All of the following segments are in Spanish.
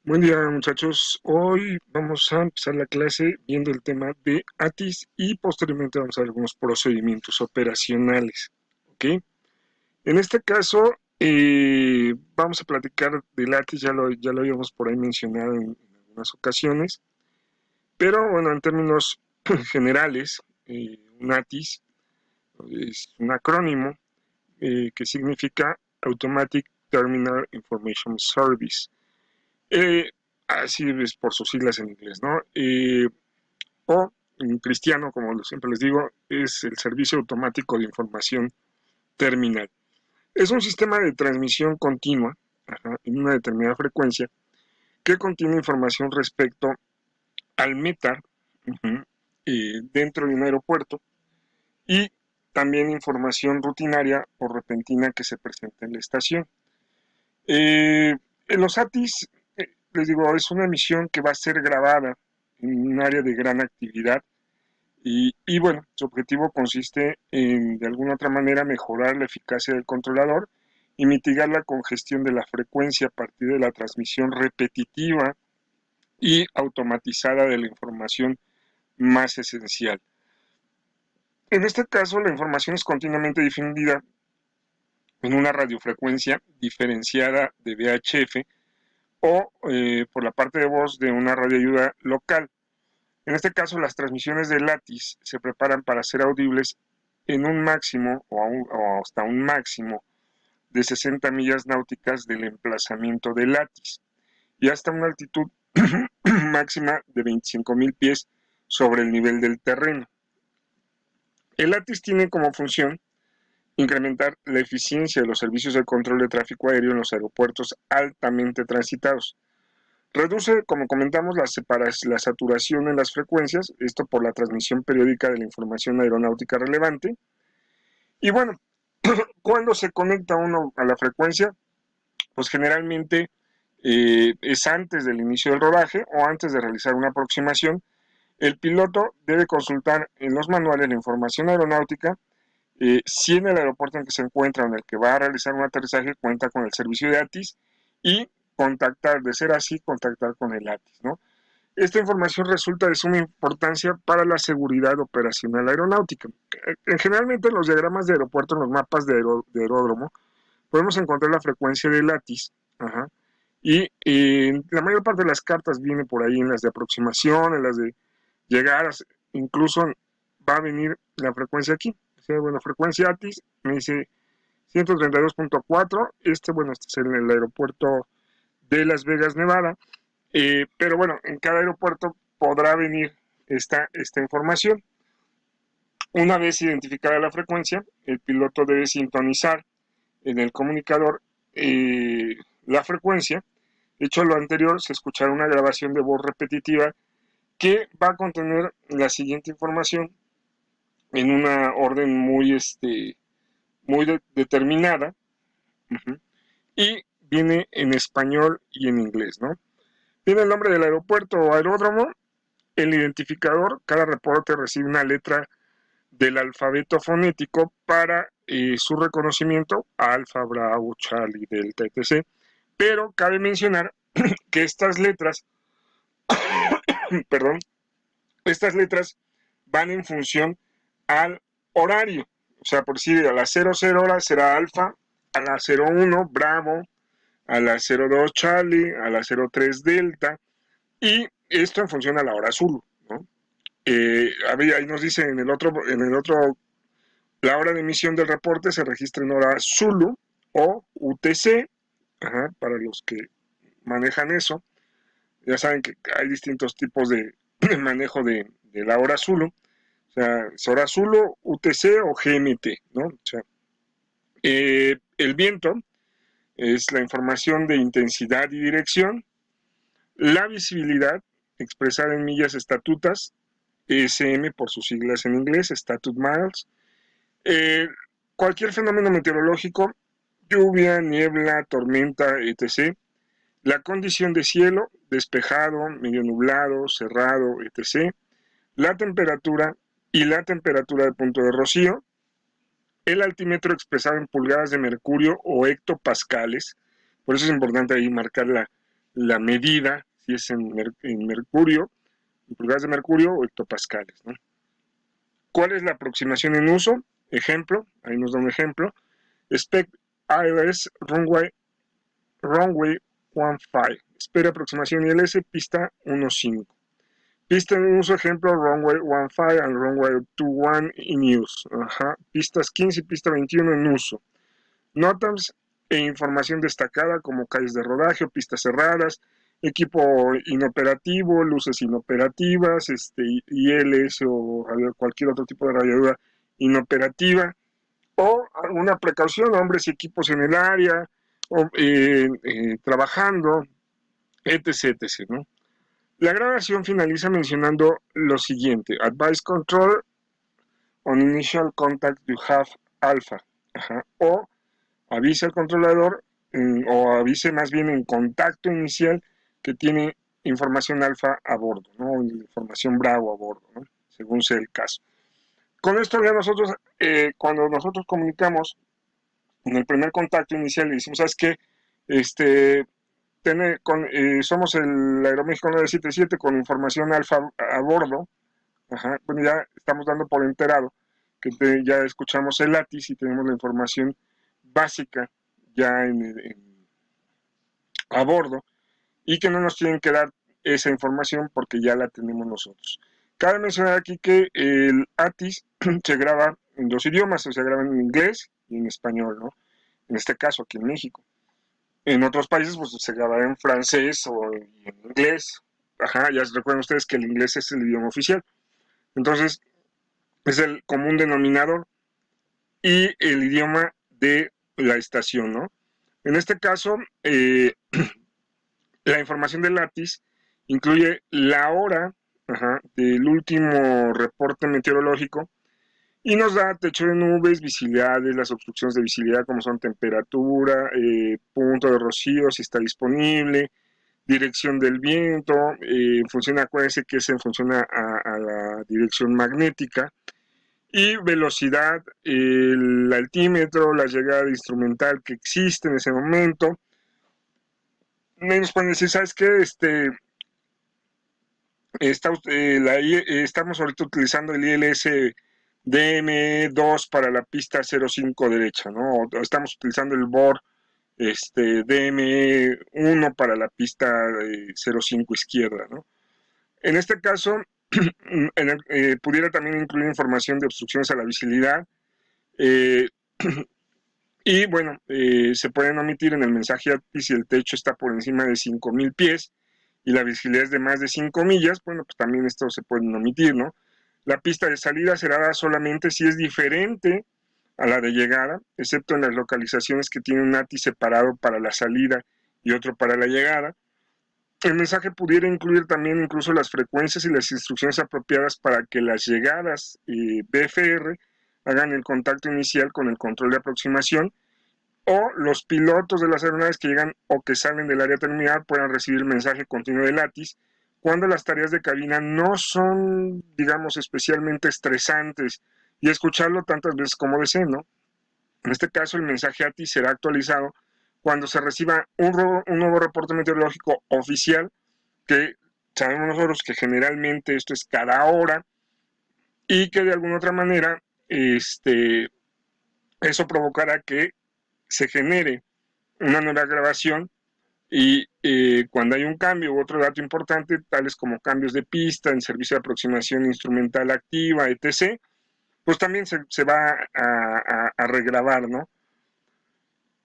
Buen día, muchachos. Hoy vamos a empezar la clase viendo el tema de ATIS y posteriormente vamos a ver algunos procedimientos operacionales. ¿Ok? En este caso, vamos a platicar del ATIS, ya lo habíamos por ahí mencionado en algunas ocasiones, pero bueno, en términos generales, un ATIS es un acrónimo que significa Automatic Terminal Information Service. Eh, Así es por sus siglas en inglés, ¿no? O en cristiano, como siempre les digo, es el Servicio Automático de Información Terminal. Es un sistema de transmisión continua, en una determinada frecuencia, que contiene información respecto al METAR dentro de un aeropuerto y también información rutinaria o repentina que se presenta en la estación. En los ATIS, les digo, es una misión que va a ser grabada en un área de gran actividad y bueno, su objetivo consiste en, de alguna otra manera, mejorar la eficacia del controlador y mitigar la congestión de la frecuencia a partir de la transmisión repetitiva y automatizada de la información más esencial. En este caso, la información es continuamente difundida en una radiofrecuencia diferenciada de VHF o por la parte de voz de una radioayuda local. En este caso, las transmisiones de Lattice se preparan para ser audibles en un máximo o hasta un máximo de 60 millas náuticas del emplazamiento de Lattice y hasta una altitud máxima de 25,000 pies sobre el nivel del terreno. El Lattice tiene como función incrementar la eficiencia de los servicios de control de tráfico aéreo en los aeropuertos altamente transitados. Reduce, como comentamos, la saturación en las frecuencias, esto por la transmisión periódica de la información aeronáutica relevante. Y bueno, cuando se conecta uno a la frecuencia, pues generalmente es antes del inicio del rodaje o antes de realizar una aproximación. El piloto debe consultar en los manuales la información aeronáutica, si en el aeropuerto en que se encuentra o en el que va a realizar un aterrizaje cuenta con el servicio de ATIS y contactar, de ser así, contactar con el ATIS, ¿no? Esta información resulta de suma importancia para la seguridad operacional aeronáutica. Generalmente en los diagramas de aeropuerto, en los mapas de aeródromo, podemos encontrar la frecuencia de LATIS, y la mayor parte de las cartas viene por ahí en las de aproximación, en las de llegadas, incluso va a venir la frecuencia aquí. O sea, bueno, frecuencia ATIS me dice 132.4, bueno, este es el aeropuerto de Las Vegas, Nevada, pero bueno, en cada aeropuerto podrá venir esta información. Una vez identificada la frecuencia, el piloto debe sintonizar en el comunicador la frecuencia. Dicho lo anterior, se escuchará una grabación de voz repetitiva que va a contener la siguiente información en una orden muy determinada, y viene en español y en inglés, ¿no? Tiene el nombre del aeropuerto o aeródromo, el identificador, cada reporte recibe una letra del alfabeto fonético para su reconocimiento, alfa, bravo, charlie, delta, etc. Pero cabe mencionar que estas letras, perdón, estas letras van en función al horario. O sea, por si a las 00 horas será alfa, a las 01 bravo, a las 02 charlie, a las 03 delta, y esto en función a la hora Zulu, ¿no? Ahí nos dice en el otro, la hora de emisión del reporte se registra en hora Zulu o UTC, para los que manejan eso. Ya saben que hay distintos tipos de manejo de la hora Zulu. O sea, es hora Zulu, UTC o GMT, ¿no? O sea, el viento es la información de intensidad y dirección. La visibilidad, expresada en millas estatutas, ESM por sus siglas en inglés, Statute Miles. Eh, Cualquier fenómeno meteorológico, lluvia, niebla, tormenta, etc. La condición de cielo, despejado, medio nublado, cerrado, etc. La temperatura y la temperatura de punto de rocío. El altímetro expresado en pulgadas de mercurio o hectopascales. Por eso es importante ahí marcar la medida, si es en mercurio, en pulgadas de mercurio o hectopascales, ¿no? ¿Cuál es la aproximación en uso? Ejemplo, ahí nos da un ejemplo. Expect ILS runway 15. Espera aproximación ILS, pista 15. Pista en uso, ejemplo, runway 15 and runway 21 in use. Ajá. Pistas 15 y pista 21 en uso. Notas e información destacada como calles de rodaje o pistas cerradas, equipo inoperativo, luces inoperativas, ILS o cualquier otro tipo de radiadura inoperativa, o alguna precaución, hombres y equipos en el área, o, trabajando, etc, etc, ¿no? La grabación finaliza mencionando lo siguiente: Advise control on initial contact you have alpha. Ajá. O avise al controlador, o avise más bien en contacto inicial que tiene información alfa a bordo, ¿no? Información bravo a bordo, ¿no? Según sea el caso. Con esto ya nosotros, cuando nosotros comunicamos en el primer contacto inicial, le decimos, ¿sabes qué? Somos el Aeroméxico 977 con información alfa a bordo. Ajá, bueno, ya estamos dando por enterado que ya escuchamos el LATIS y tenemos la información básica ya a bordo, y que no nos tienen que dar esa información porque ya la tenemos nosotros. Cabe mencionar aquí que el ATIS se graba en dos idiomas, o sea, graba en inglés y en español, ¿no? En este caso, aquí en México. En otros países, pues se graba en francés o en inglés. Ajá, ya recuerden ustedes que el inglés es el idioma oficial. Entonces, es el común denominador y el idioma de la estación, ¿no? En este caso, la información del LATIS incluye la hora, ajá, del último reporte meteorológico y nos da techo de nubes, visibilidades, las obstrucciones de visibilidad como son temperatura, punto de rocío, si está disponible, dirección del viento, acuérdense que es en función a la dirección magnética, y velocidad, el altímetro, la llegada instrumental que existe en ese momento. Nos pueden decir, ¿sabes qué? Estamos ahorita utilizando el ILS DM2 para la pista 05 derecha, ¿no? O estamos utilizando el BOR DM1 para la pista 05 izquierda, ¿no? En este caso, pudiera también incluir información de obstrucciones a la visibilidad, eh, y bueno, se pueden omitir en el mensaje ATI si el techo está por encima de 5,000 pies y la visibilidad es de más de 5 millas. Bueno, pues también esto se puede omitir, ¿no? La pista de salida será dada solamente si es diferente a la de llegada, excepto en las localizaciones que tiene un ATI separado para la salida y otro para la llegada. El mensaje pudiera incluir también incluso las frecuencias y las instrucciones apropiadas para que las llegadas BFR hagan el contacto inicial con el control de aproximación, o los pilotos de las aeronaves que llegan o que salen del área terminal puedan recibir el mensaje continuo de LATIS cuando las tareas de cabina no son, digamos, especialmente estresantes, y escucharlo tantas veces como deseen, ¿no? En este caso, el mensaje ATI será actualizado cuando se reciba un nuevo reporte meteorológico oficial, que sabemos nosotros que generalmente esto es cada hora, y que de alguna otra manera eso provocará que se genere una nueva grabación, y cuando hay un cambio u otro dato importante, tales como cambios de pista en servicio de aproximación instrumental activa, etc., pues también se va a regrabar, ¿no?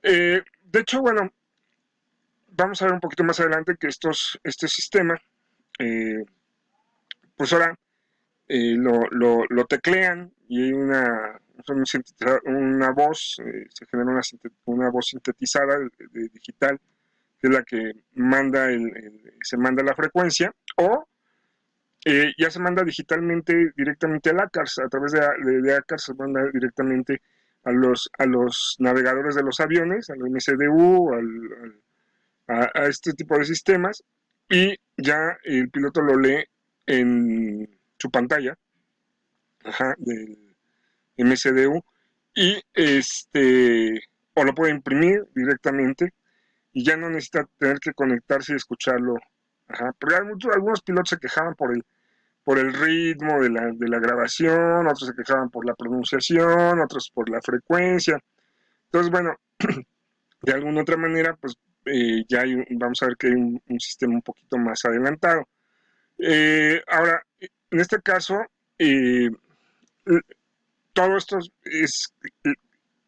De hecho, bueno, vamos a ver un poquito más adelante que este sistema, eh, pues ahora lo teclean y hay una voz, se genera una voz sintetizada digital, que es la que se manda la frecuencia, o ya se manda digitalmente directamente al ACARS. A través de ACARS se manda directamente a los navegadores de los aviones, al MSDU, a este tipo de sistemas, y ya el piloto lo lee en su pantalla, ajá, del MSDU, y o lo puede imprimir directamente, y ya no necesita tener que conectarse y escucharlo. Ajá. Porque algunos pilotos se quejaban por el ritmo de la grabación, otros se quejaban por la pronunciación, otros por la frecuencia. Entonces, bueno, de alguna otra manera, pues ya vamos a ver que hay un sistema un poquito más adelantado. Ahora, en este caso, eh, todo esto es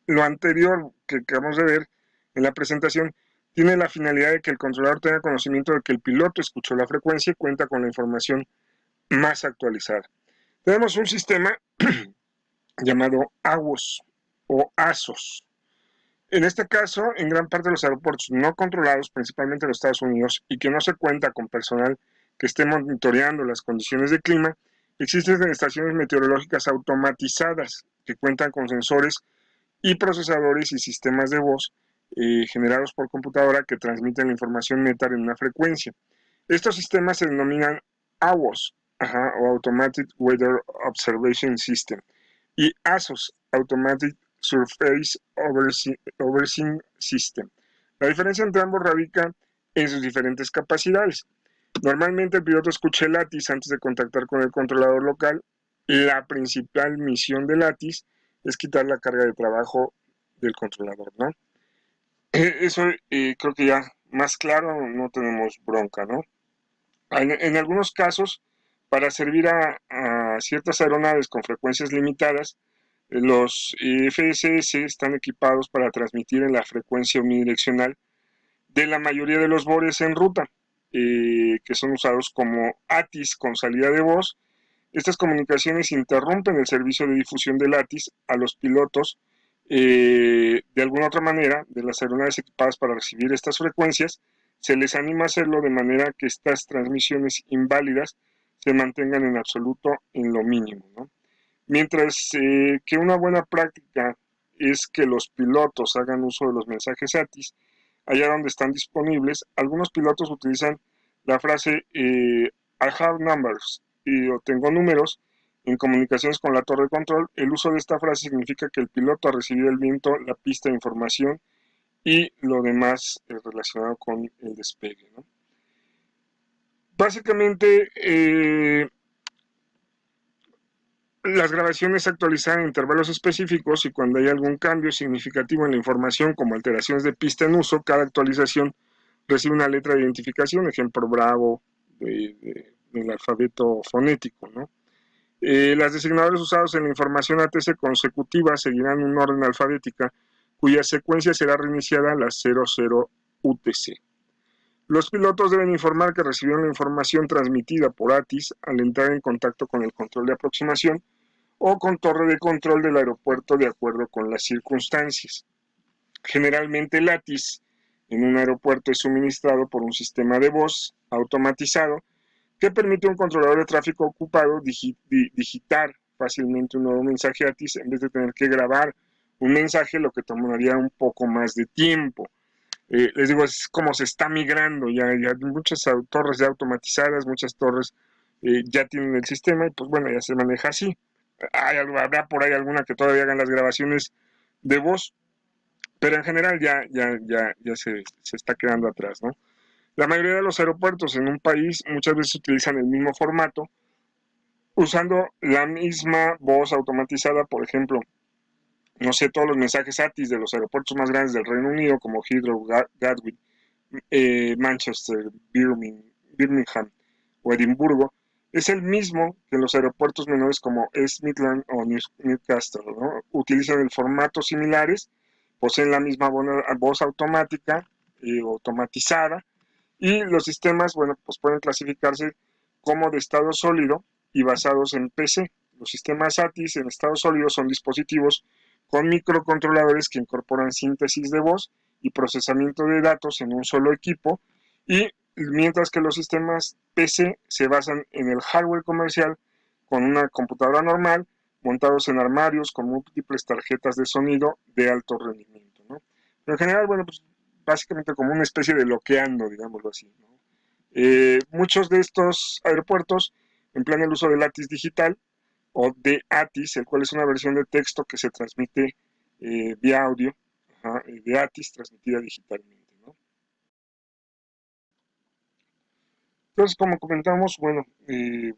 lo anterior que acabamos de ver en la presentación, tiene la finalidad de que el controlador tenga conocimiento de que el piloto escuchó la frecuencia y cuenta con la información más actualizada. Tenemos un sistema llamado AWOS o ASOS. En este caso, en gran parte de los aeropuertos no controlados, principalmente en los Estados Unidos, y que no se cuenta con personal que esté monitoreando las condiciones de clima, existen estaciones meteorológicas automatizadas que cuentan con sensores y procesadores y sistemas de voz generados por computadora que transmiten la información meta en una frecuencia. Estos sistemas se denominan AWOS, o Automatic Weather Observation System, y ASOS, Automatic Surface Overseeing System. La diferencia entre ambos radica en sus diferentes capacidades. Normalmente el piloto escucha el LATIS antes de contactar con el controlador local. La principal misión del LATIS es quitar la carga de trabajo del controlador, ¿no? Eso creo que ya más claro no tenemos bronca, ¿no? En algunos casos, para servir a ciertas aeronaves con frecuencias limitadas, los FSS están equipados para transmitir en la frecuencia omnidireccional de la mayoría de los bores en ruta, que son usados como ATIS con salida de voz. Estas comunicaciones interrumpen el servicio de difusión del ATIS a los pilotos de alguna otra manera de las aeronaves equipadas para recibir estas frecuencias. Se les anima a hacerlo de manera que estas transmisiones inválidas se mantengan en absoluto en lo mínimo, ¿no? Mientras que una buena práctica es que los pilotos hagan uso de los mensajes ATIS allá donde están disponibles. Algunos pilotos utilizan la frase I have numbers o tengo números en comunicaciones con la torre de control. El uso de esta frase significa que el piloto ha recibido el viento, la pista de información y lo demás relacionado con el despegue, ¿no? Básicamente, las grabaciones se actualizan en intervalos específicos y cuando hay algún cambio significativo en la información, como alteraciones de pista en uso, cada actualización recibe una letra de identificación, ejemplo Bravo del alfabeto fonético, ¿no? Las designadores usados en la información ATC consecutiva seguirán un orden alfabética cuya secuencia será reiniciada a las 00 UTC. Los pilotos deben informar que recibieron la información transmitida por ATIS al entrar en contacto con el control de aproximación o con torre de control del aeropuerto de acuerdo con las circunstancias. Generalmente el ATIS en un aeropuerto es suministrado por un sistema de voz automatizado que permite a un controlador de tráfico ocupado digitar fácilmente un nuevo mensaje ATIS en vez de tener que grabar un mensaje, lo que tomaría un poco más de tiempo. Les digo, es como se está migrando, ya muchas torres ya automatizadas, muchas torres ya tienen el sistema y pues bueno, ya se maneja así. Habrá por ahí alguna que todavía hagan las grabaciones de voz, pero en general ya se está quedando atrás, ¿no? La mayoría de los aeropuertos en un país muchas veces utilizan el mismo formato, usando la misma voz automatizada, por ejemplo, no sé, todos los mensajes ATIS de los aeropuertos más grandes del Reino Unido, como Heathrow, Gatwick, Manchester, Birmingham o Edimburgo, es el mismo que en los aeropuertos menores como East Midland o Newcastle, ¿no? Utilizan el formato similares, poseen la misma voz automática automatizada y los sistemas, bueno, pues pueden clasificarse como de estado sólido y basados en PC. Los sistemas ATIS en estado sólido son dispositivos con microcontroladores que incorporan síntesis de voz y procesamiento de datos en un solo equipo, y mientras que los sistemas PC se basan en el hardware comercial con una computadora normal, montados en armarios con múltiples tarjetas de sonido de alto rendimiento, ¿no? Pero en general, bueno, pues básicamente como una especie de bloqueando, digámoslo así, ¿no? Muchos de estos aeropuertos emplean el uso del ATIS digital o de ATIS, el cual es una versión de texto que se transmite vía audio, de ATIS transmitida digitalmente, ¿no? Entonces, como comentamos, bueno,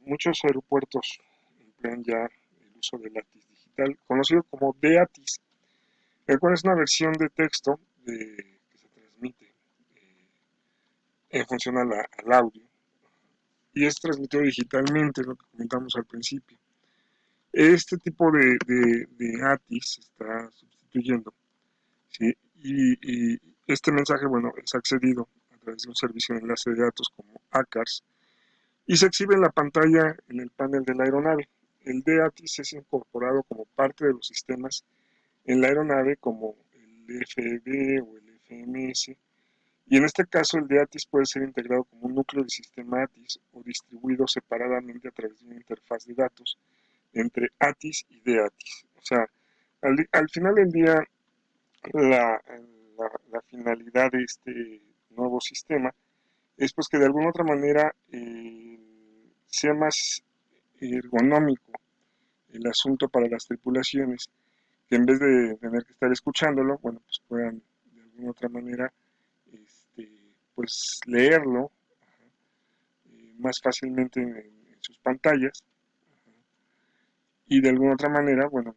muchos aeropuertos emplean ya el uso del ATIS digital, conocido como DATIS, el cual es una versión de texto que se transmite en función al audio y es transmitido digitalmente, lo que comentamos al principio. Este tipo de ATIS se está sustituyendo, ¿sí? Y este mensaje, bueno, es accedido a través de un servicio de enlace de datos como ACARS y se exhibe en la pantalla en el panel de la aeronave. El DATIS es incorporado como parte de los sistemas en la aeronave como el FEB o el FMS, y en este caso el DATIS puede ser integrado como un núcleo de sistema ATIS o distribuido separadamente a través de una interfaz de datos entre ATIS y DATIS. O sea, al final del día, la, la finalidad de este nuevo sistema es pues que de alguna otra manera sea más ergonómico el asunto para las tripulaciones, que en vez de tener que estar escuchándolo, bueno, pues puedan de alguna otra manera este, pues leerlo más fácilmente en sus pantallas y de alguna otra manera, bueno,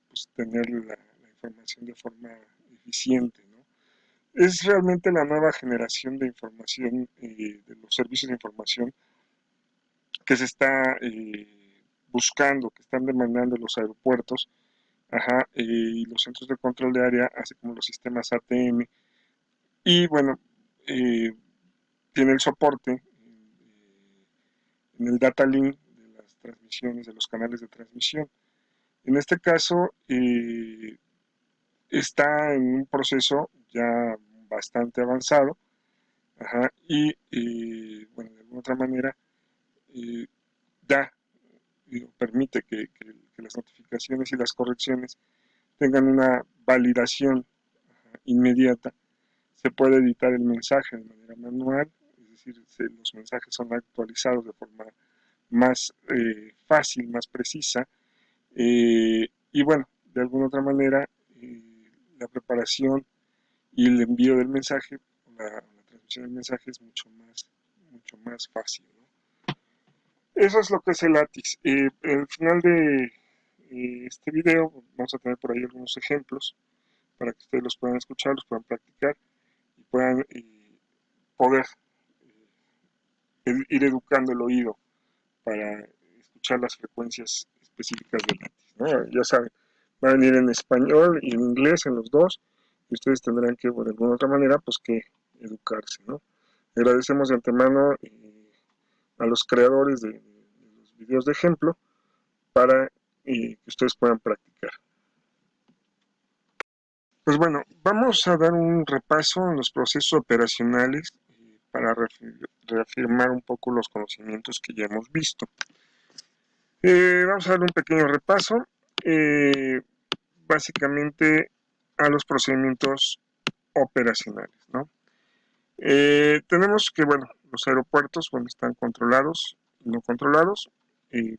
pues tener la información de forma eficiente, ¿no? Es realmente la nueva generación de información, de los servicios de información que se está buscando, que están demandando los aeropuertos, ajá, y los centros de control de área, así como los sistemas ATM, y bueno, eh, tiene el soporte en el data link de las transmisiones, de los canales de transmisión. En este caso, está en un proceso ya bastante avanzado, ajá, y bueno, de alguna otra manera, eh, da, permite que las notificaciones y las correcciones tengan una validación inmediata. Se puede editar el mensaje de manera manual, es decir, los mensajes son actualizados de forma más fácil, más precisa, y bueno, de alguna otra manera, la preparación y el envío del mensaje, la transmisión del mensaje es mucho más fácil, ¿no? Eso es lo que es el ATIS. Al final de este video vamos a tener por ahí algunos ejemplos para que ustedes los puedan escuchar, los puedan practicar y puedan poder ir educando el oído para escuchar las frecuencias específicas del ATIS, ¿no? Ya saben, va a venir en español y en inglés, en los dos, y ustedes tendrán que, bueno, de alguna otra manera, pues que educarse, ¿no? Agradecemos de antemano a los creadores de los videos de ejemplo para que ustedes puedan practicar. Pues bueno, vamos a dar un repaso en los procesos operacionales para reafirmar un poco los conocimientos que ya hemos visto. Vamos a dar un pequeño repaso, eh, básicamente a los procedimientos operacionales, ¿no? Tenemos que, bueno, los aeropuertos, bueno, están controlados y no controlados.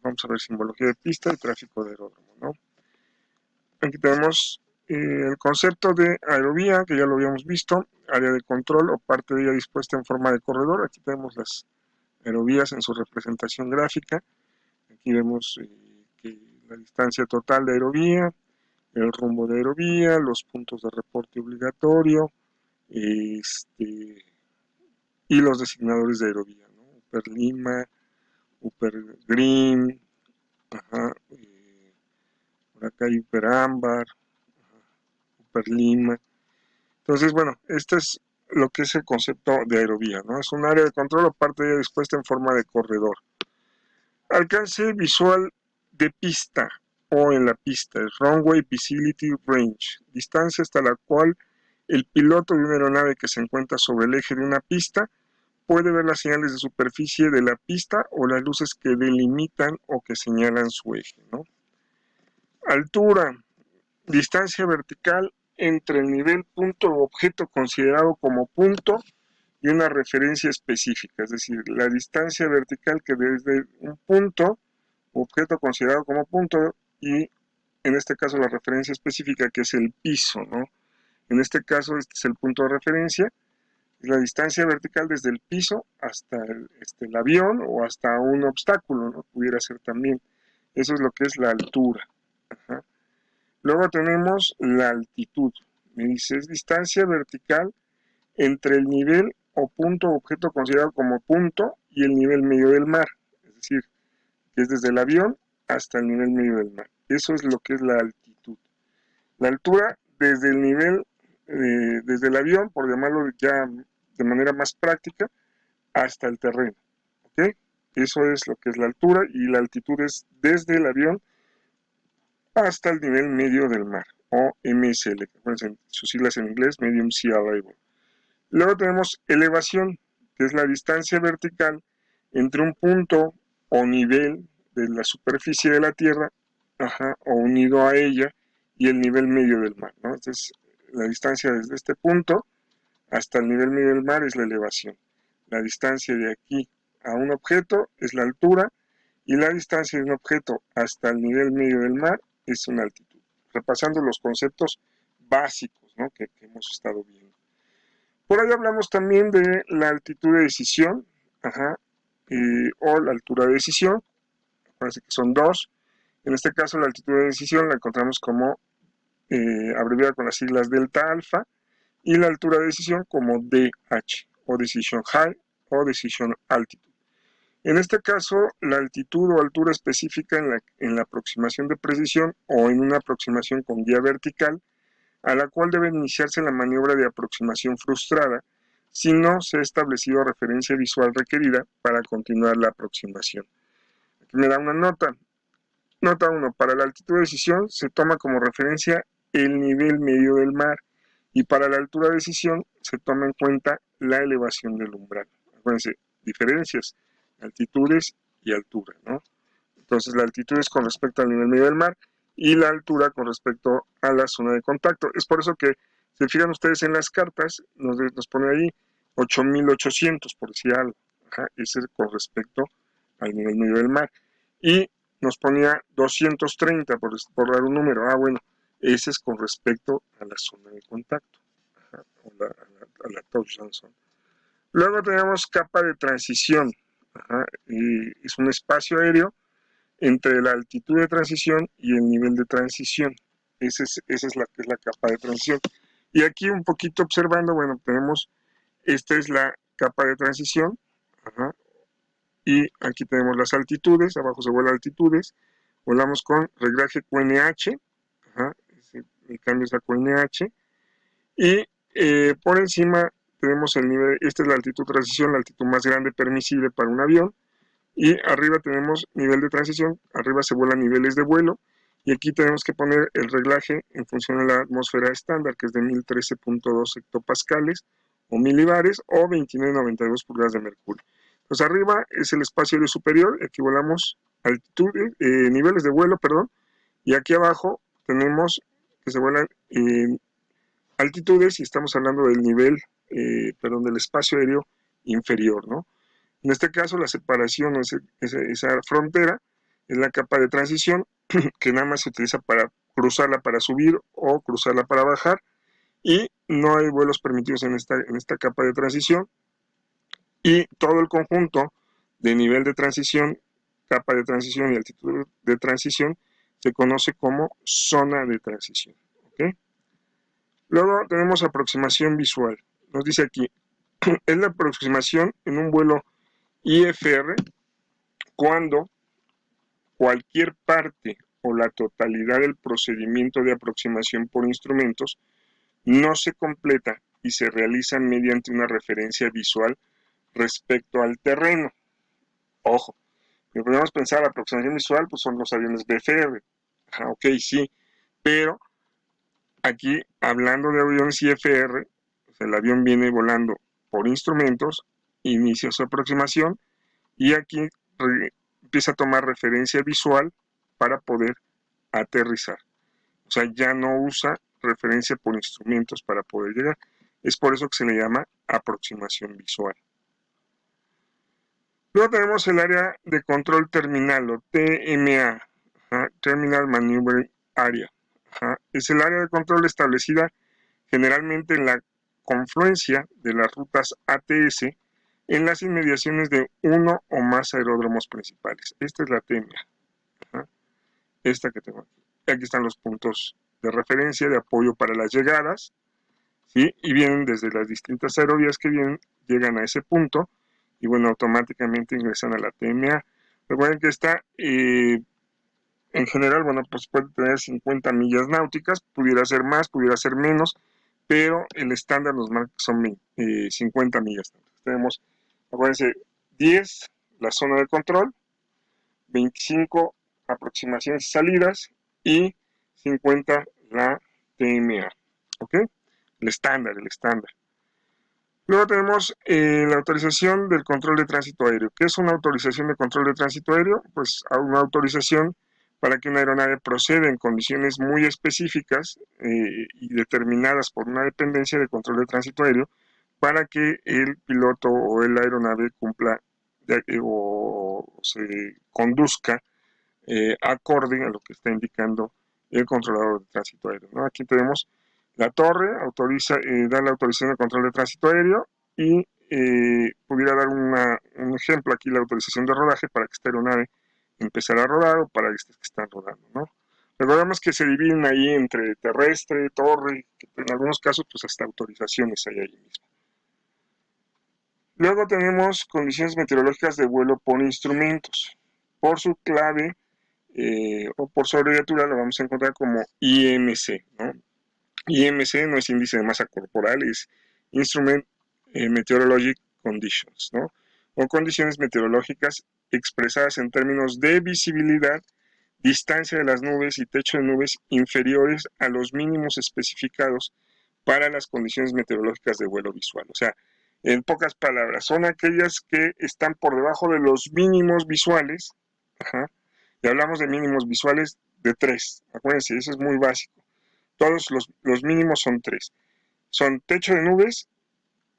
Vamos a ver simbología de pista y tráfico de aeródromo, ¿no? Aquí tenemos el concepto de aerovía, que ya lo habíamos visto, área de control o parte de ella dispuesta en forma de corredor. Aquí tenemos las aerovías en su representación gráfica. Aquí vemos que la distancia total de aerovía, el rumbo de aerovía, los puntos de reporte obligatorio, y los designadores de aerovía, ¿no? Upper Lima, Upper Green, ajá, por acá hay Upper Ámbar, Upper Lima. Entonces, bueno, este es lo que es el concepto de aerovía, ¿no? Es un área de control o parte de ella dispuesta en forma de corredor. Alcance visual de pista o en la pista, es Runway Visibility Range, distancia hasta la cual el piloto de una aeronave que se encuentra sobre el eje de una pista puede ver las señales de superficie de la pista o las luces que delimitan o que señalan su eje, ¿no? Altura, distancia vertical entre el nivel punto o objeto considerado como punto y una referencia específica, es decir, la distancia vertical que desde un punto, objeto considerado como punto, y en este caso la referencia específica que es el piso, ¿no? En este caso este es el punto de referencia Es la distancia vertical desde el piso hasta el avión o hasta un obstáculo, ¿no? Pudiera ser también. Eso es lo que es la altura. Ajá. Luego tenemos la altitud. Me dice, es distancia vertical entre el nivel o punto o objeto considerado como punto y el nivel medio del mar. Es decir, que es desde el avión hasta el nivel medio del mar. Eso es lo que es la altitud. La altura desde el nivel, desde el avión, por llamarlo ya de manera más práctica, hasta el terreno. ¿Ok? Eso es lo que es la altura y la altitud es desde el avión hasta el nivel medio del mar, o MSL, sus siglas en inglés, Medium Sea Level. Luego tenemos elevación, que es la distancia vertical entre un punto o nivel de la superficie de la Tierra, o unido a ella, y el nivel medio del mar, ¿no? Entonces, la distancia desde este punto hasta el nivel medio del mar es la elevación. La distancia de aquí a un objeto es la altura y la distancia de un objeto hasta el nivel medio del mar es una altitud. Repasando los conceptos básicos, ¿no? que hemos estado viendo. Por ahí hablamos también de la altitud de decisión, o la altura de decisión, parece que son dos. En este caso la altitud de decisión la encontramos como abreviada con las siglas delta alfa, y la altura de decisión como DH, o Decision High, o Decision Altitude. En este caso, la altitud o altura específica en la aproximación de precisión o en una aproximación con guía vertical, a la cual debe iniciarse la maniobra de aproximación frustrada si no se ha establecido referencia visual requerida para continuar la aproximación. Aquí me da una nota. Nota 1. Para la altitud de decisión se toma como referencia el nivel medio del mar y para la altura de decisión se toma en cuenta la elevación del umbral. Acuérdense, diferencias, altitudes y altura, ¿no? Entonces la altitud es con respecto al nivel medio del mar y la altura con respecto a la zona de contacto. Es por eso que, si fijan ustedes en las cartas, nos pone ahí 8.800, por decir algo. Ese es con respecto al nivel medio del mar. Y nos ponía 230, por dar un número. Bueno, ese es con respecto a la zona de contacto, o a la touchdown zone. Luego tenemos capa de transición. Y es un espacio aéreo entre la altitud de transición y el nivel de transición. Esa es la capa de transición. Y aquí un poquito observando, bueno, tenemos, esta es la capa de transición, y aquí tenemos las altitudes, abajo se vuela altitudes, volamos con reglaje QNH, el cambio es a QNH, y por encima tenemos el nivel, esta es la altitud de transición, la altitud más grande permisible para un avión, y arriba tenemos nivel de transición, arriba se vuelan niveles de vuelo, y aquí tenemos que poner el reglaje en función de la atmósfera estándar, que es de 1013.2 hectopascales o milibares o 29.92 pulgadas de mercurio. Entonces arriba es el espacio aéreo superior, aquí volamos altitudes, niveles de vuelo, perdón, y aquí abajo tenemos que se vuelan altitudes y estamos hablando del nivel, del espacio aéreo inferior, ¿no? En este caso, la separación, esa frontera, es la capa de transición, que nada más se utiliza para cruzarla para subir o cruzarla para bajar, y no hay vuelos permitidos en esta capa de transición, y todo el conjunto de nivel de transición, capa de transición y altitud de transición se conoce como zona de transición. ¿Okay? Luego tenemos aproximación visual. Nos dice aquí, es la aproximación en un vuelo IFR cuando cualquier parte o la totalidad del procedimiento de aproximación por instrumentos no se completa y se realiza mediante una referencia visual respecto al terreno. Ojo, podemos pensar la aproximación visual, pues son los aviones BFR. Ok, sí, pero aquí, hablando de aviones IFR, pues el avión viene volando por instrumentos, inicia su aproximación, y aquí empieza a tomar referencia visual para poder aterrizar. O sea, ya no usa referencia por instrumentos para poder llegar. Es por eso que se le llama aproximación visual. Luego tenemos el área de control terminal, o TMA, Terminal Maneuver Area. Es el área de control establecida generalmente en la confluencia de las rutas ATS en las inmediaciones de uno o más aeródromos principales. Esta es la TMA, ¿ah? Esta que tengo aquí. Aquí están los puntos de referencia de apoyo para las llegadas, ¿sí? Y vienen desde las distintas aerovías que vienen, llegan a ese punto y bueno, automáticamente ingresan a la TMA. Recuerden que esta, en general, bueno, pues puede tener 50 millas náuticas, pudiera ser más, pudiera ser menos, pero el estándar nos marca que son 50 millas náuticas. Tenemos, acuérdense, 10 la zona de control, 25 aproximaciones y salidas y 50 la TMA, ¿ok? El estándar, el estándar. Luego tenemos la autorización del control de tránsito aéreo. ¿Qué es una autorización de control de tránsito aéreo? Pues una autorización para que una aeronave proceda en condiciones muy específicas y determinadas por una dependencia de control de tránsito aéreo para que el piloto o la aeronave cumpla o se conduzca acorde a lo que está indicando el controlador de tránsito aéreo, ¿no? Aquí tenemos la torre, da la autorización de control de tránsito aéreo y pudiera dar un ejemplo aquí, la autorización de rodaje para que esta aeronave empezara a rodar o para estas que están rodando, ¿no? Recordemos que se dividen ahí entre terrestre, torre, que en algunos casos pues hasta autorizaciones hay ahí mismo. Luego tenemos condiciones meteorológicas de vuelo por instrumentos. Por su clave o por su abreviatura lo vamos a encontrar como IMC, ¿no? IMC no es índice de masa corporal, es Instrument Meteorologic Conditions, ¿no? O condiciones meteorológicas expresadas en términos de visibilidad, distancia de las nubes y techo de nubes inferiores a los mínimos especificados para las condiciones meteorológicas de vuelo visual. O sea, en pocas palabras, son aquellas que están por debajo de los mínimos visuales, ajá, y hablamos de mínimos visuales de 3. Acuérdense, eso es muy básico. Todos los mínimos son 3. Son techo de nubes,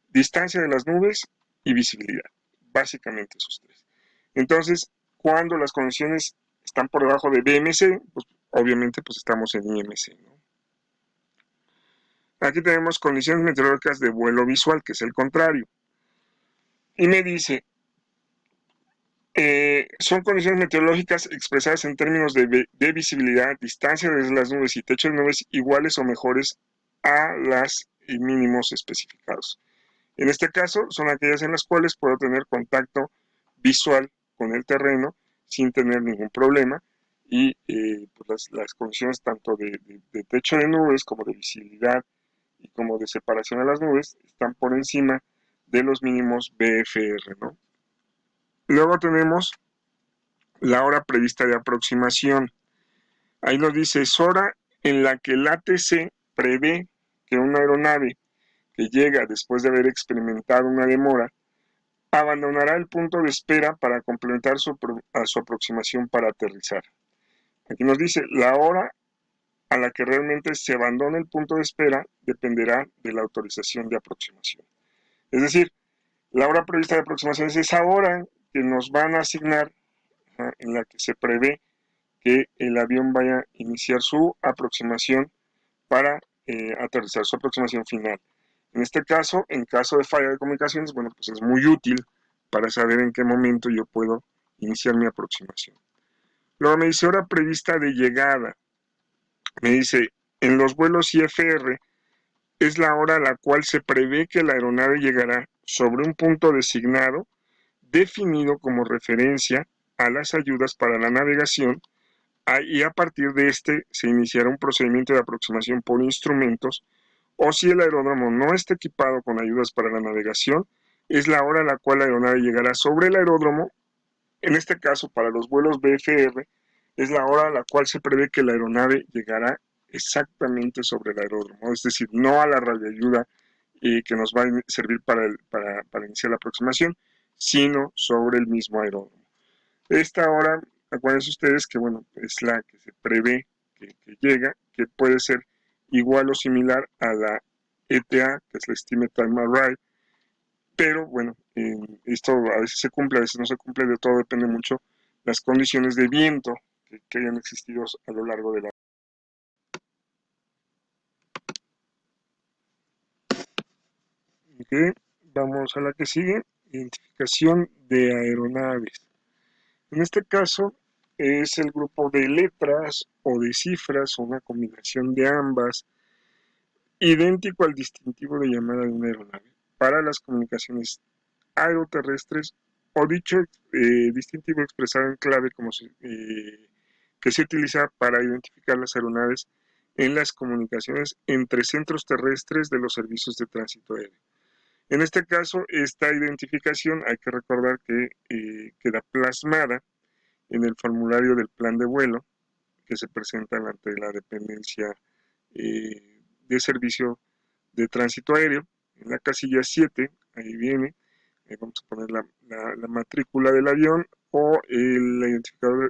distancia de las nubes y visibilidad. Básicamente esos 3. Entonces, cuando las condiciones están por debajo de BMC, pues obviamente pues estamos en IMC, ¿no? Aquí tenemos condiciones meteorológicas de vuelo visual, que es el contrario. Y me dice, son condiciones meteorológicas expresadas en términos de visibilidad, distancia desde las nubes y techo de nubes iguales o mejores a los mínimos especificados. En este caso, son aquellas en las cuales puedo tener contacto visual con el terreno sin tener ningún problema y pues las condiciones tanto de techo de nubes como de visibilidad y como de separación a las nubes están por encima de los mínimos BFR, ¿no? Luego tenemos la hora prevista de aproximación. Ahí nos dice, es hora en la que el ATC prevé que una aeronave que llega después de haber experimentado una demora abandonará el punto de espera para complementar su aproximación para aterrizar. Aquí nos dice, la hora a la que realmente se abandona el punto de espera dependerá de la autorización de aproximación. Es decir, la hora prevista de aproximación es esa hora que nos van a asignar, en la que se prevé que el avión vaya a iniciar su aproximación para aterrizar, su aproximación final. En este caso, en caso de falla de comunicaciones, bueno, pues es muy útil para saber en qué momento yo puedo iniciar mi aproximación. Luego me dice hora prevista de llegada. Me dice, en los vuelos IFR es la hora a la cual se prevé que la aeronave llegará sobre un punto designado, definido como referencia a las ayudas para la navegación, y a partir de este se iniciará un procedimiento de aproximación por instrumentos, o si el aeródromo no está equipado con ayudas para la navegación, es la hora a la cual la aeronave llegará sobre el aeródromo. En este caso, para los vuelos BFR, es la hora a la cual se prevé que la aeronave llegará exactamente sobre el aeródromo, es decir, no a la radioayuda que nos va a servir para iniciar la aproximación, sino sobre el mismo aeródromo. Esta hora, acuérdense ustedes que bueno, es la que se prevé que llega, que puede ser igual o similar a la ETA, que es la Estimate Time Arrive, pero bueno, esto a veces se cumple, a veces no se cumple, de todo depende mucho las condiciones de viento que hayan existido a lo largo de la Ok, vamos a la que sigue, identificación de aeronaves. En este caso es el grupo de letras o de cifras o una combinación de ambas, idéntico al distintivo de llamada de una aeronave para las comunicaciones aeroterrestres o dicho distintivo expresado en clave que se utiliza para identificar las aeronaves en las comunicaciones entre centros terrestres de los servicios de tránsito aéreo. En este caso, esta identificación hay que recordar que queda plasmada en el formulario del plan de vuelo que se presenta ante la dependencia de servicio de tránsito aéreo. En la casilla 7, ahí viene, vamos a poner la matrícula del avión o el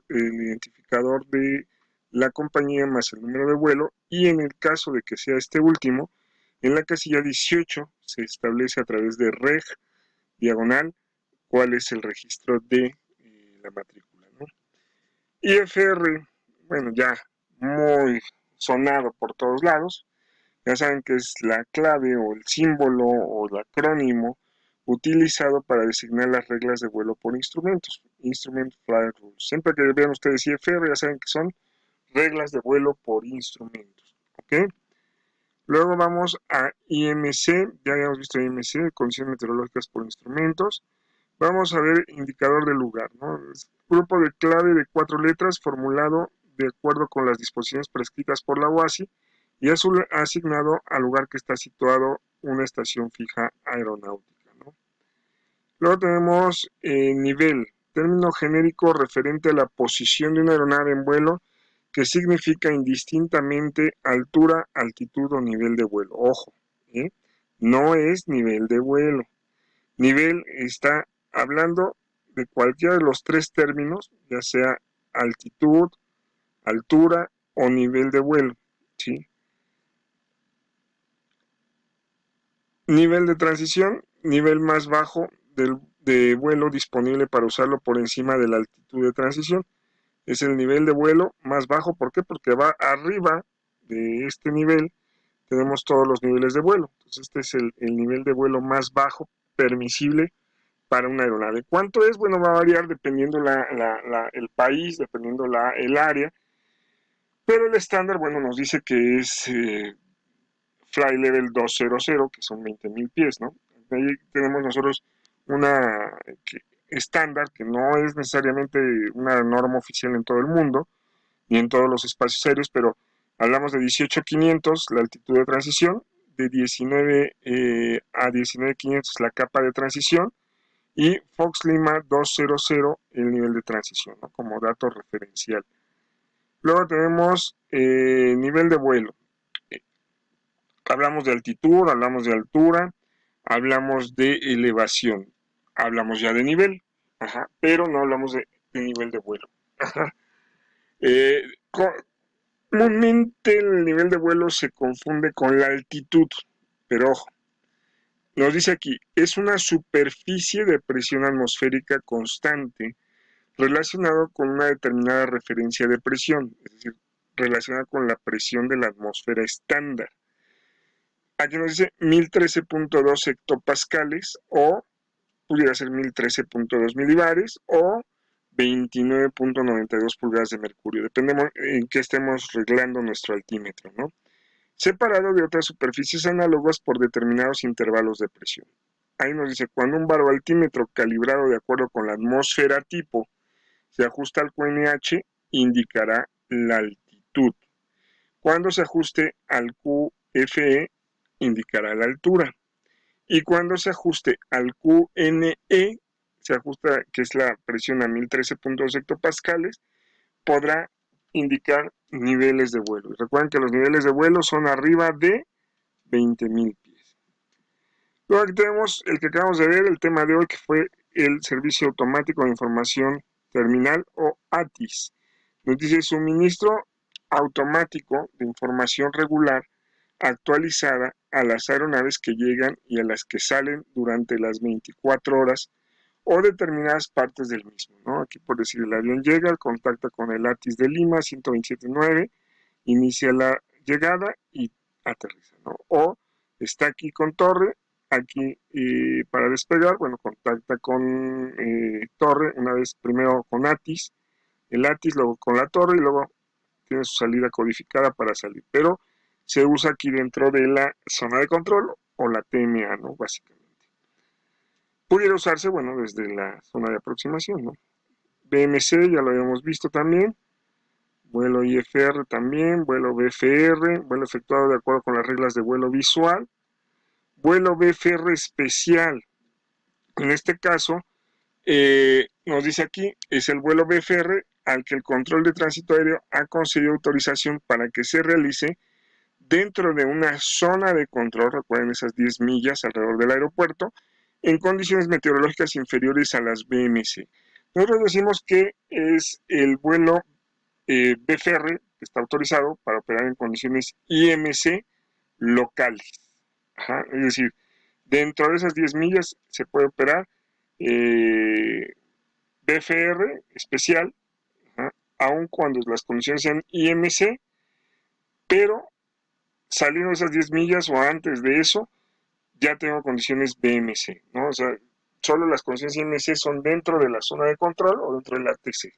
identificador de la compañía más el número de vuelo, y en el caso de que sea este último, en la casilla 18 se establece a través de reg diagonal cuál es el registro de la matrícula, ¿no? IFR, bueno, ya muy sonado por todos lados. Ya saben que es la clave o el símbolo o el acrónimo utilizado para designar las reglas de vuelo por instrumentos. Instrument Flight Rules. Siempre que vean ustedes IFR, ya saben que son reglas de vuelo por instrumentos. ¿Ok? Luego vamos a IMC. Ya habíamos visto IMC, condiciones meteorológicas por instrumentos. Vamos a ver indicador de lugar, ¿no? Es grupo de clave de 4 letras formulado de acuerdo con las disposiciones prescritas por la OASI y es asignado al lugar que está situado una estación fija aeronáutica, ¿no? Luego tenemos nivel, término genérico referente a la posición de una aeronave en vuelo que significa indistintamente altura, altitud o nivel de vuelo. Ojo, ¿eh? No es nivel de vuelo. Nivel está hablando de cualquiera de los tres términos, ya sea altitud, altura o nivel de vuelo, ¿sí? Nivel de transición, nivel más bajo de vuelo disponible para usarlo por encima de la altitud de transición. Es el nivel de vuelo más bajo, ¿por qué? Porque va arriba de este nivel, tenemos todos los niveles de vuelo. Entonces este es el nivel de vuelo más bajo permisible para una aeronave. ¿Cuánto es? Bueno, va a variar dependiendo el país, dependiendo el área, pero el estándar, bueno, nos dice que es Fly Level 200, que son 20.000 pies, ¿no? Ahí tenemos nosotros una estándar que no es necesariamente una norma oficial en todo el mundo, ni en todos los espacios aéreos, pero hablamos de 18.500 la altitud de transición, de 19 a 19.500 la capa de transición, y Fox Lima 200 el nivel de transición, ¿no? Como dato referencial. Luego tenemos nivel de vuelo. Eh, Hablamos de altitud, hablamos de altura, hablamos de elevación, hablamos ya de nivel, ajá, pero no hablamos de nivel de vuelo. Ajá. Eh, Comúnmente el nivel de vuelo se confunde con la altitud, pero ojo, nos dice aquí, es una superficie de presión atmosférica constante relacionado con una determinada referencia de presión, es decir, relacionada con la presión de la atmósfera estándar. Aquí nos dice 1013.2 hectopascales o pudiera ser 1013.2 milibares o 29.92 pulgadas de mercurio, depende en qué estemos reglando nuestro altímetro, ¿no? Separado de otras superficies análogas por determinados intervalos de presión. Ahí nos dice, cuando un baroaltímetro calibrado de acuerdo con la atmósfera tipo se ajusta al QNH, indicará la altitud. Cuando se ajuste al QFE, indicará la altura. Y cuando se ajuste al QNE, se ajusta, que es la presión a 1013.2 hectopascales, podrá indicar niveles de vuelo. Recuerden que los niveles de vuelo son arriba de 20.000 pies. Luego aquí tenemos el que acabamos de ver, el tema de hoy, que fue el Servicio Automático de Información Terminal o ATIS. Nos dice suministro automático de información regular actualizada a las aeronaves que llegan y a las que salen durante las 24 horas o determinadas partes del mismo, ¿no? Aquí por decir, el avión llega, contacta con el ATIS de Lima 127.9, inicia la llegada y aterriza, ¿no? O está aquí con torre, aquí para despegar, bueno, contacta con torre, una vez primero con ATIS, el ATIS, luego con la torre y luego tiene su salida codificada para salir, pero se usa aquí dentro de la zona de control o la TMA, ¿no? Básicamente. Pudiera usarse, bueno, desde la zona de aproximación, ¿no? BMC ya lo habíamos visto también, vuelo IFR también, vuelo BFR, vuelo efectuado de acuerdo con las reglas de vuelo visual, vuelo BFR especial. En este caso, nos dice aquí, es el vuelo BFR al que el control de tránsito aéreo ha concedido autorización para que se realice dentro de una zona de control, recuerden esas 10 millas alrededor del aeropuerto, en condiciones meteorológicas inferiores a las BMC. Nosotros decimos que es el vuelo BFR, que está autorizado para operar en condiciones IMC locales. Ajá, es decir, dentro de esas 10 millas se puede operar BFR especial, ajá, aun cuando las condiciones sean IMC, pero saliendo de esas 10 millas o antes de eso, ya tengo condiciones BMC, ¿no? O sea, solo las condiciones IMC son dentro de la zona de control o dentro del ATC.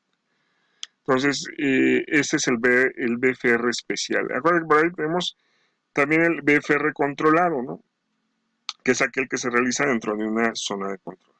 Entonces, este es el BFR especial. Acuérdense que por ahí tenemos también el BFR controlado, ¿no? Que es aquel que se realiza dentro de una zona de control.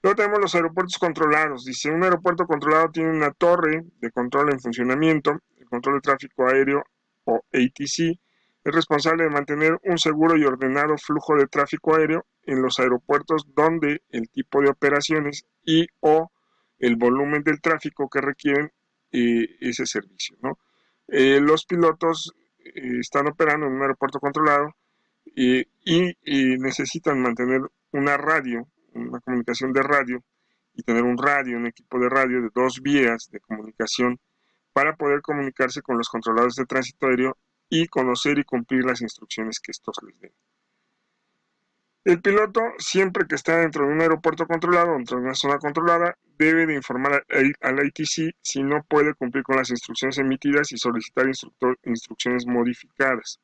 Luego tenemos los aeropuertos controlados. Dice, un aeropuerto controlado tiene una torre de control en funcionamiento, el control de tráfico aéreo o ATC, es responsable de mantener un seguro y ordenado flujo de tráfico aéreo en los aeropuertos donde el tipo de operaciones y o el volumen del tráfico que requieren ese servicio, ¿no? Los pilotos están operando en un aeropuerto controlado y necesitan mantener una radio, una comunicación de radio y tener un radio, un equipo de radio de 2 vías de comunicación para poder comunicarse con los controladores de tránsito aéreo y conocer y cumplir las instrucciones que estos les den. El piloto, siempre que está dentro de un aeropuerto controlado, dentro de una zona controlada, debe de informar al ATC si no puede cumplir con las instrucciones emitidas y solicitar instrucciones modificadas.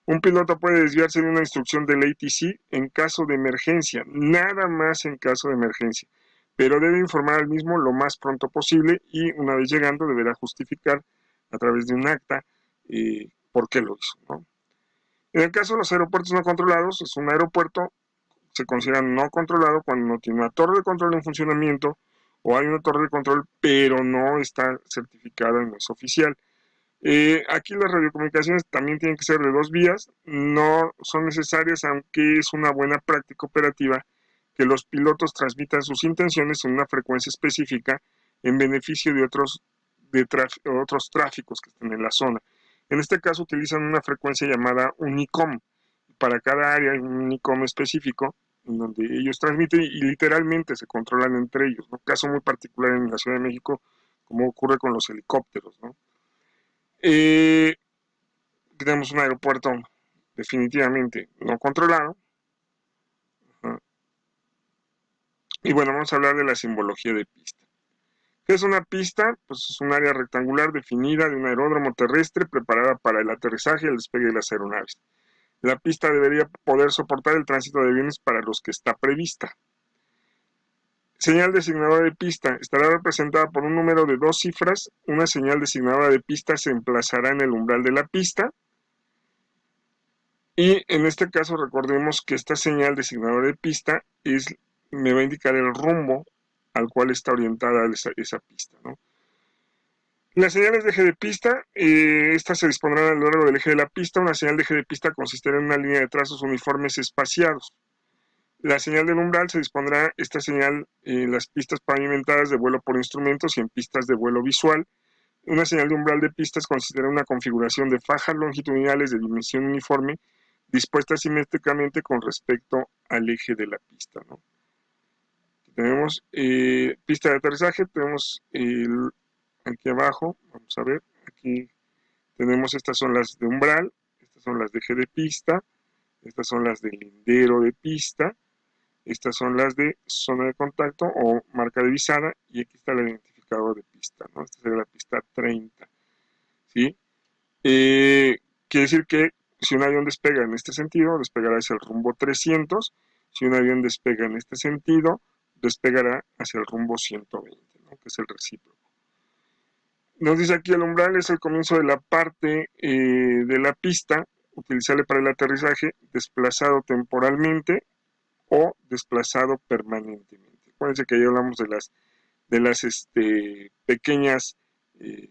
Un piloto puede desviarse de una instrucción del ATC en caso de emergencia, nada más en caso de emergencia, pero debe informar al mismo lo más pronto posible y una vez llegando deberá justificar a través de un acta por qué lo hizo, ¿no? En el caso de los aeropuertos no controlados, es un aeropuerto, se considera no controlado cuando no tiene una torre de control en funcionamiento o hay una torre de control pero no está certificada, no es oficial. Aquí las radiocomunicaciones también tienen que ser de 2 vías, no son necesarias, aunque es una buena práctica operativa que los pilotos transmitan sus intenciones en una frecuencia específica en beneficio otros tráficos que estén en la zona. En este caso utilizan una frecuencia llamada Unicom. Para cada área hay un Unicom específico en donde ellos transmiten y literalmente se controlan entre ellos, ¿no? Caso muy particular en la Ciudad de México, como ocurre con los helicópteros, ¿no? Tenemos un aeropuerto definitivamente no controlado. Y bueno, vamos a hablar de la simbología de pista. ¿Qué es una pista? Pues es un área rectangular definida de un aeródromo terrestre preparada para el aterrizaje y el despegue de las aeronaves. La pista debería poder soportar el tránsito de aviones para los que está prevista. Señal designadora de pista. Estará representada por un número de 2 cifras. Una señal designadora de pista se emplazará en el umbral de la pista. Y en este caso recordemos que esta señal designadora de pista me va a indicar el rumbo al cual está orientada esa pista, ¿no? Las señales de eje de pista, estas se dispondrán a lo largo del eje de la pista. Una señal de eje de pista consistirá en una línea de trazos uniformes espaciados. La señal del umbral se dispondrá esta señal en las pistas pavimentadas de vuelo por instrumentos y en pistas de vuelo visual. Una señal de umbral de pistas consistirá en una configuración de fajas longitudinales de dimensión uniforme dispuestas simétricamente con respecto al eje de la pista, ¿no? Tenemos pista de aterrizaje, tenemos aquí abajo, vamos a ver, aquí tenemos, estas son las de umbral, estas son las de eje de pista, estas son las de lindero de pista, estas son las de zona de contacto o marca de visada, y aquí está el identificador de pista, ¿no? Esta sería la pista 30, ¿sí? Quiere decir que Si un avión despega en este sentido, despegará hacia el rumbo 300. Si un avión despega en este sentido, despegará hacia el rumbo 120, ¿no? Que es el recíproco. Nos dice aquí el umbral es el comienzo de la parte de la pista utilizable para el aterrizaje, desplazado temporalmente o desplazado permanentemente. Acuérdense que ahí hablamos de las pequeñas eh,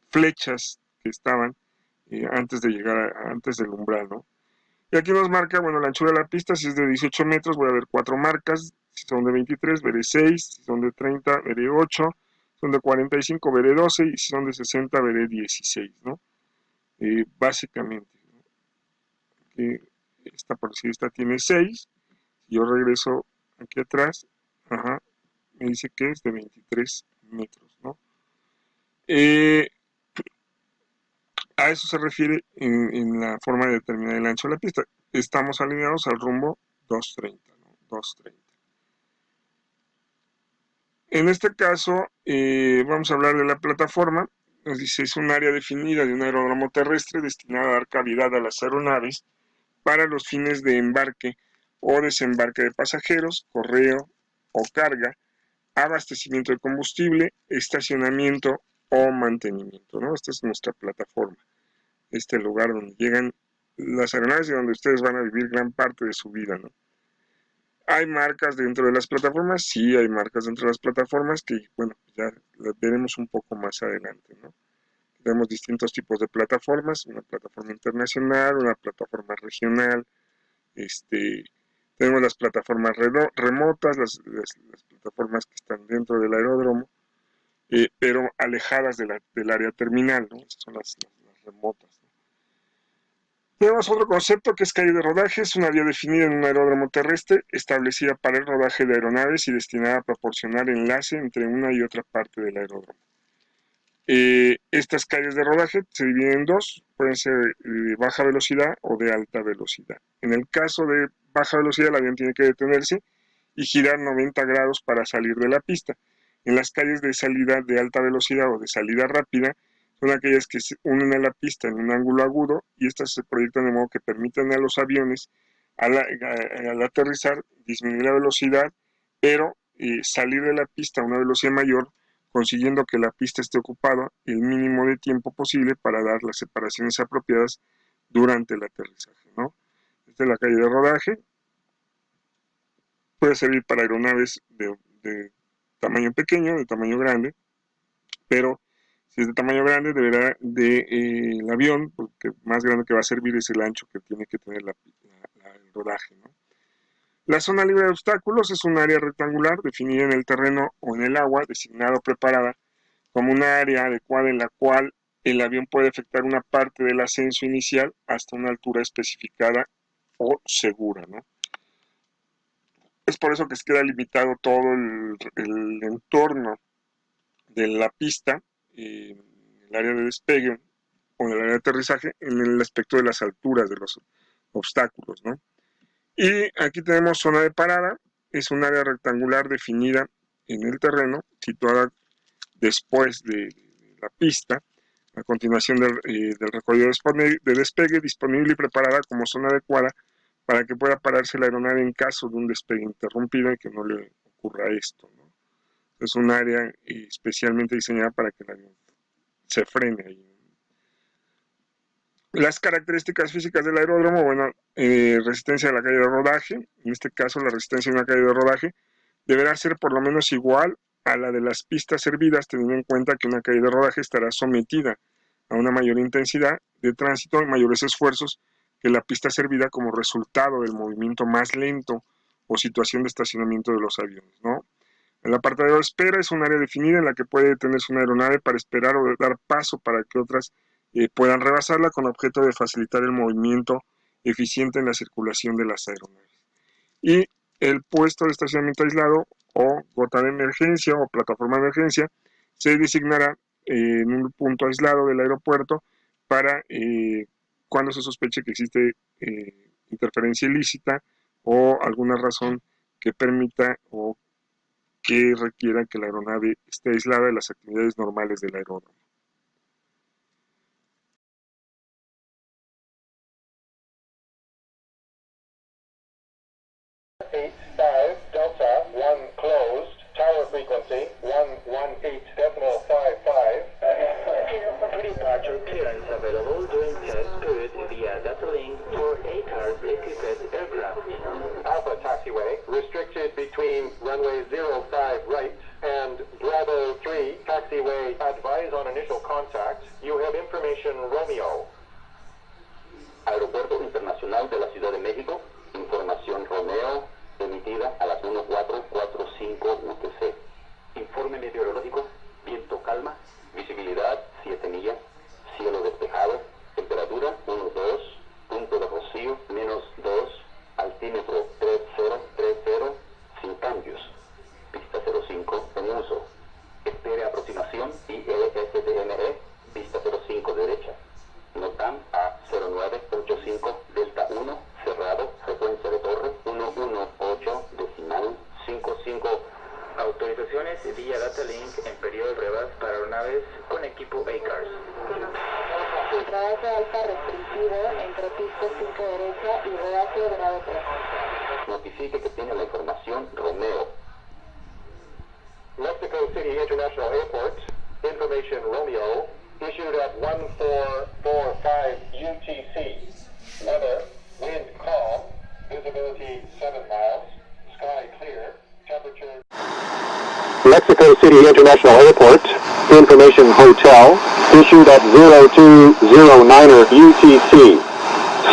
flechas que estaban antes de llegar, antes del umbral, ¿no? Y aquí nos marca, bueno, la anchura de la pista, si es de 18 metros, voy a ver 4 marcas, si son de 23, veré 6, si son de 30, veré 8, si son de 45, veré 12, y si son de 60, veré 16, ¿no? Básicamente, ¿no? Esta, por si esta tiene 6, si yo regreso aquí atrás, ajá, me dice que es de 23 metros, ¿no? Eh, a eso se refiere en la forma de determinar el ancho de la pista. Estamos alineados al rumbo 230, ¿no? 230. En este caso, vamos a hablar de la plataforma. Nos dice, es un área definida de un aeródromo terrestre destinada a dar cavidad a las aeronaves para los fines de embarque o desembarque de pasajeros, correo o carga, abastecimiento de combustible, estacionamiento o mantenimiento, ¿no? Esta es nuestra plataforma, este lugar donde llegan las aeronaves y donde ustedes van a vivir gran parte de su vida, ¿no? ¿Hay marcas dentro de las plataformas? Sí, hay marcas dentro de las plataformas que, bueno, ya las veremos un poco más adelante, ¿no? Tenemos distintos tipos de plataformas, una plataforma internacional, una plataforma regional, tenemos las plataformas remotas, las plataformas que están dentro del aeródromo, pero alejadas del área terminal, ¿no? Esas son las remotas, ¿no? Tenemos otro concepto que es calle de rodaje, es una vía definida en un aeródromo terrestre, establecida para el rodaje de aeronaves y destinada a proporcionar enlace entre una y otra parte del aeródromo. Estas calles de rodaje se dividen en dos, pueden ser de baja velocidad o de alta velocidad. En el caso de baja velocidad, el avión tiene que detenerse y girar 90 grados para salir de la pista. En las calles de salida de alta velocidad o de salida rápida, son aquellas que se unen a la pista en un ángulo agudo y estas se proyectan de modo que permitan a los aviones al aterrizar disminuir la velocidad, pero salir de la pista a una velocidad mayor, consiguiendo que la pista esté ocupada el mínimo de tiempo posible para dar las separaciones apropiadas durante el aterrizaje, ¿no? Esta es la calle de rodaje. Puede servir para aeronaves de tamaño pequeño, de tamaño grande, pero si es de tamaño grande deberá el avión, porque más grande que va a servir es el ancho que tiene que tener el rodaje, ¿no? La zona libre de obstáculos es un área rectangular definida en el terreno o en el agua, designada o preparada como una área adecuada en la cual el avión puede efectuar una parte del ascenso inicial hasta una altura especificada o segura, ¿no? Es por eso que se queda limitado todo el entorno de la pista, el área de despegue o en el área de aterrizaje, en el aspecto de las alturas de los obstáculos, ¿no? Y aquí tenemos zona de parada, es un área rectangular definida en el terreno, situada después de la pista, a continuación del recorrido de despegue, disponible y preparada como zona adecuada para que pueda pararse la aeronave en caso de un despegue interrumpido y que no le ocurra esto, ¿no? Es un área especialmente diseñada para que el avión se frene ahí. Las características físicas del aeródromo, bueno, resistencia a la caída de rodaje, en este caso la resistencia a una caída de rodaje deberá ser por lo menos igual a la de las pistas servidas, teniendo en cuenta que una caída de rodaje estará sometida a una mayor intensidad de tránsito y mayores esfuerzos que la pista servida como resultado del movimiento más lento o situación de estacionamiento de los aviones, ¿no? El apartadero de espera es un área definida en la que puede detenerse una aeronave para esperar o dar paso para que otras puedan rebasarla con objeto de facilitar el movimiento eficiente en la circulación de las aeronaves. Y el puesto de estacionamiento aislado o gota de emergencia o plataforma de emergencia se designará en un punto aislado del aeropuerto para cuando se sospeche que existe interferencia ilícita o alguna razón que permita o que requiera que la aeronave esté aislada de las actividades normales del aeródromo. 185 Delta, 1 closed, tower frequency 118.55. Departure clearance available during test period via data link for ACARS equipped aircraft. Alpha taxiway restricted between runway 05 right and Bravo 3 taxiway. Advise on initial contact. You have information Romeo. Aeropuerto Internacional de la Ciudad de México, información Romeo, emitida a las 14:45 UTC. Informe meteorológico, viento calma, visibilidad 7 millas, cielo despejado, temperatura 1-2, punto de rocío -2, altímetro 3030, sin cambios. Pista 05 en uso. Espere aproximación ILSDME, pista 05 derecha. NOTAM a 0985 Delta 1, cerrado, frecuencia de torre 118 decimal 55. Autorizaciones vía Data Link en periodo de pruebas para aeronaves con equipo ACARS. Trabajo alfa restringido entre pista 5 derecha y rodaje grado 3. Notifique que tiene la información Romeo. Mexico City International Airport, information Romeo, issued at 1445 UTC. Weather, wind calm, visibility 7 miles, sky clear, temperature... Mexico City International Airport, information hotel, issued at 0209 UTC.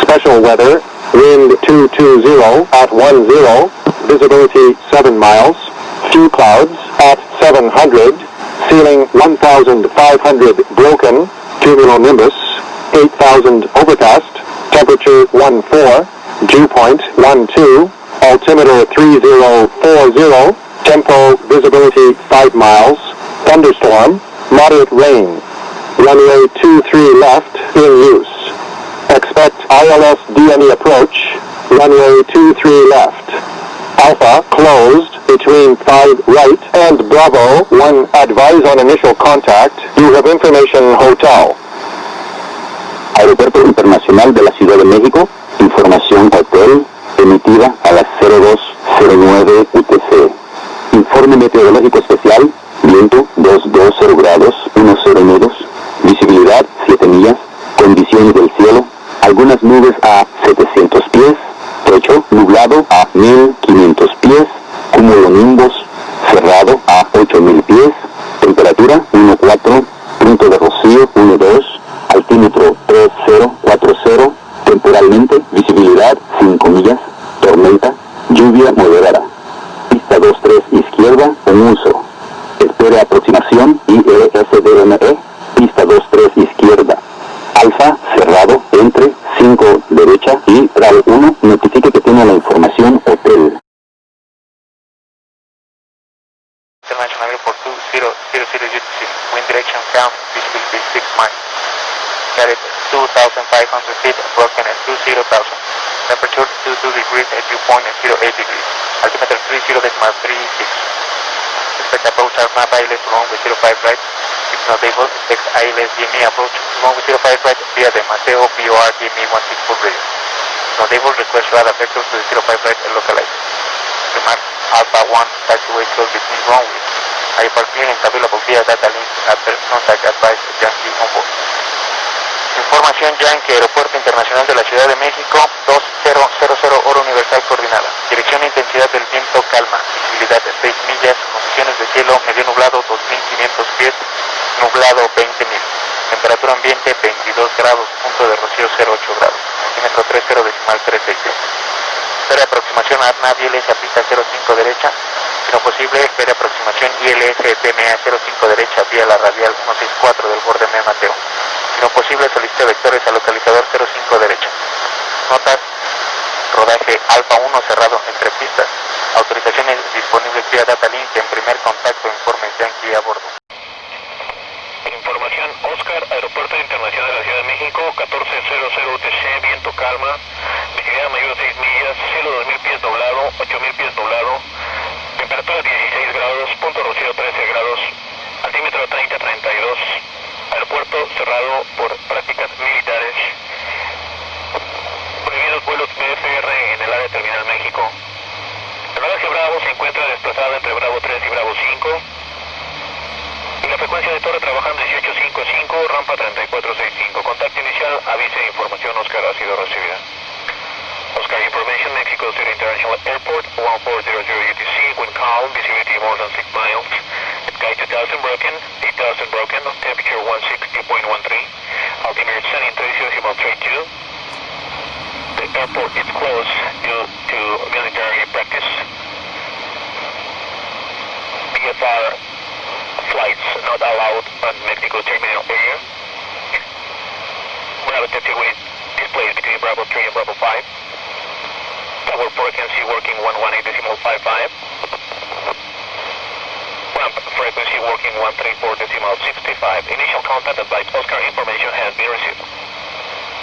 Special weather, wind 220 at 10, visibility 7 miles, few clouds at 700, ceiling 1,500 broken, cumulonimbus 8,000 overcast, temperature 14, dew point 12, altimeter 3040, tempo visibility 5 miles, thunderstorm, moderate rain, runway 23 left in use. Expect ILS DME approach, runway 23 left. Alpha closed between 5 right and Bravo 1 advise on initial contact. You have information hotel. Aeropuerto Internacional de la Ciudad de México, información hotel, emitida a las 0209 UTC. Informe meteorológico especial, viento 220 grados, 10 nudos, visibilidad 7 millas, condiciones del cielo, algunas nubes a 700 pies, techo nublado a 1500 pies, cumulonimbus cerrado a 8000 pies, temperatura 14, punto de rocío 12, altímetro 3040, temporalmente visibilidad 5 millas, tormenta, lluvia moderada. Pista 23 izquierda en uso. Espere aproximación ILSDME, pista 23 izquierda. Alfa cerrado entre 5 derecha y RAL 1 notifique que tiene la información hotel. International Airport 2000 UTC, wind direction calm, visibility 6 miles. Carried 2,500 feet, broken at 20,000. Temperature 22 degrees at dew point at 08 degrees. Altimeter 30.36. Expect approach Arnab ILS runway 05 right. If not able, expect ILS DME approach runway 05 right via the Mateo BOR DME 164 radio. If not able, request radar vector to the 05 right and localize. Remark Alpha 1 taxiway close between runways. Airport clearance available via data link at contact advice Yankee on board. Información Yankee, Aeropuerto Internacional de la Ciudad de México, 2000 hora universal coordinada. Dirección e intensidad del viento calma, visibilidad 6 millas, condiciones de cielo medio nublado 2500 pies, nublado 20.000. Temperatura ambiente 22 grados, punto de rocío 08 grados, altímetro 30 decimal 363. Espera aproximación ARNAV ILS a pista 05 derecha, si no posible, espera aproximación ILS PMA 05 derecha vía la radial 164 del borde M Mateo. Si no posible, solicite vectores al localizador 05 derecha. Notas, rodaje Alfa 1 cerrado entre pistas. Autorizaciones disponibles vía Data Link en primer contacto, informe Yankee a bordo. Información Oscar, Aeropuerto Internacional de la Ciudad de México, 1400 UTC, viento calma, visibilidad mayor 6 millas, cielo 2000 pies doblado, 8000 pies doblado, temperatura 16 grados, punto rocío 13 grados, altímetro 30-32, aeropuerto cerrado por prácticas militares, prohibidos vuelos BFR en el área terminal México, reportada entre Bravo 3 y Bravo 5. Y la frecuencia de torre trabajando 1855, rampa 3465. Contacto inicial, avise e información Oscar ha sido recibida. Oscar information, Mexico City International Airport, 1400 UTC, wind calm, visibility more than 6 miles. Sky 2000 broken, 8000 broken, temperature 160.13. Altimeter sending 30.32. The airport is closed due to military practice. VFR flights not allowed on Mexico terminal area. Bravo taxiway displayed between Bravo 3 and Bravo 5. Tower frequency working 118.55. Ramp frequency working 134.65. Initial contact advised Oscar information has been received.